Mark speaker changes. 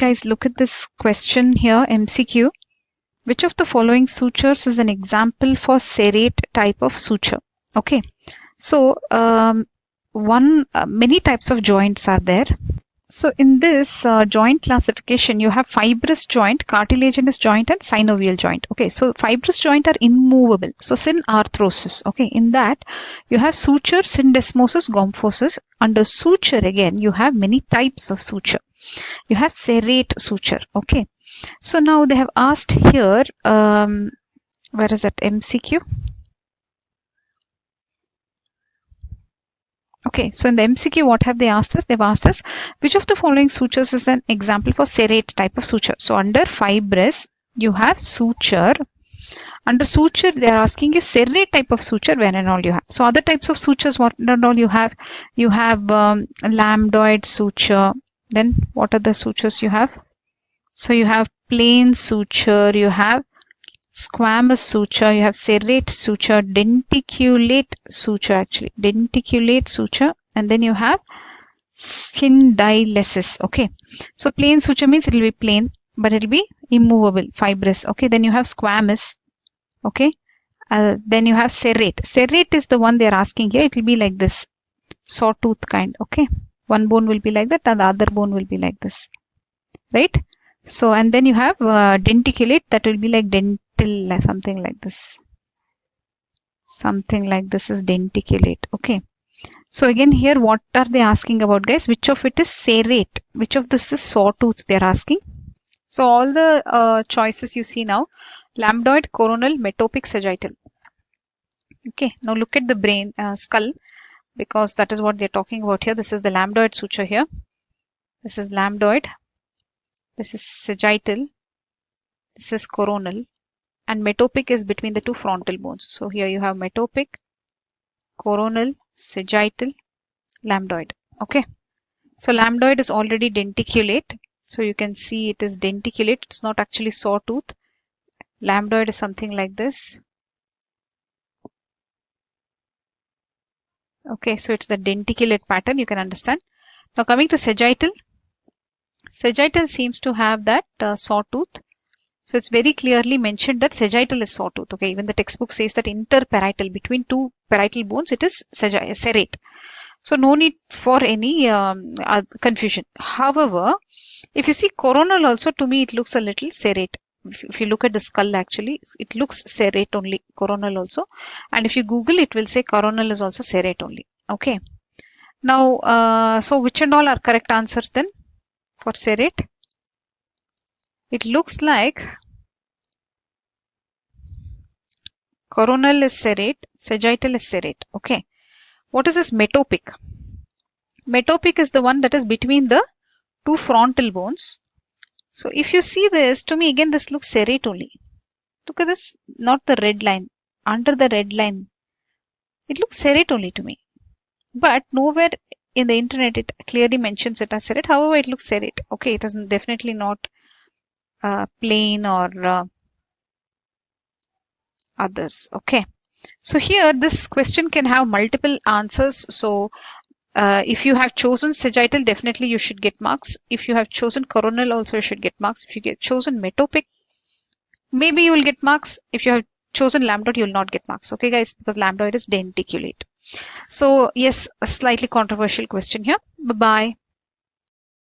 Speaker 1: guys, look at this question here, MCQ. Which of the following sutures is an example for serrate type of suture? Okay, so many types of joints are there. So in this joint classification, you have fibrous joint, cartilaginous joint, and synovial joint. Okay, so fibrous joint are immovable. So synarthrosis. Okay, in that you have suture, syndesmosis, gomphosis. Under suture again, you have many types of suture. You have serrate suture. Okay, so now they have asked here, where is that MCQ? Okay, so in the MCQ, what have they asked us? They've asked us, which of the following sutures is an example for serrate type of suture? So under fibrous, you have suture. Under suture, they are asking you serrate type of suture, where and all you have. So other types of sutures, what and all you have? You have lambdoid suture. Then what are the sutures you have? So you have plain suture, you have squamous suture, you have serrate suture, denticulate suture actually, denticulate suture, and then you have scintillasis. Okay, so plain suture means it will be plain, but it will be immovable, fibrous. Okay, then you have squamous. Okay, then you have serrate. Serrate is the one they are asking here. It will be like this, sawtooth kind. Okay, one bone will be like that, and the other bone will be like this, right? So, and then you have denticulate, that will be like dental, something like this. Something like this is denticulate. Okay. So again here, what are they asking about, guys? Which of it is serrate? Which of this is sawtooth? They are asking. So all the choices you see now: lambdoid, coronal, metopic, sagittal. Okay. Now look at the brain, skull, because that is what they're talking about here. This is the lambdoid suture here. This is lambdoid. This is sagittal, this is coronal, and metopic is between the two frontal bones. So here you have metopic, coronal, sagittal, lambdoid. Okay. So lambdoid is already denticulate. So you can see it is denticulate. It's not actually sawtooth. Lambdoid is something like this. Okay, so it's the denticulate pattern, you can understand. Now coming to sagittal. Sagittal seems to have that sawtooth. So it's very clearly mentioned that sagittal is sawtooth. Okay, even the textbook says that interparietal, between two parietal bones, it is serrate. So no need for any confusion. However, if you see coronal also, to me it looks a little serrate. If you look at the skull, actually, it looks serrate only, coronal also. And if you Google, it will say coronal is also serrate only. Okay. Now, so which and all are correct answers then for serrate? It looks like coronal is serrate, sagittal is serrate. Okay. What is this metopic? Metopic is the one that is between the two frontal bones. So if you see this, to me again this looks serrate only. Look at this, not the red line. Under the red line, it looks serrate only to me. But nowhere in the internet it clearly mentions it as serrate. However, it looks serrate. Okay, it is definitely not plain or others. Okay. So here this question can have multiple answers. So if you have chosen sagittal, definitely you should get marks. If you have chosen coronal, also you should get marks. If you get chosen metopic, maybe you will get marks. If you have chosen lambdoid, you will not get marks. Okay, guys, because lambdoid is denticulate. So yes, a slightly controversial question here. Bye-bye.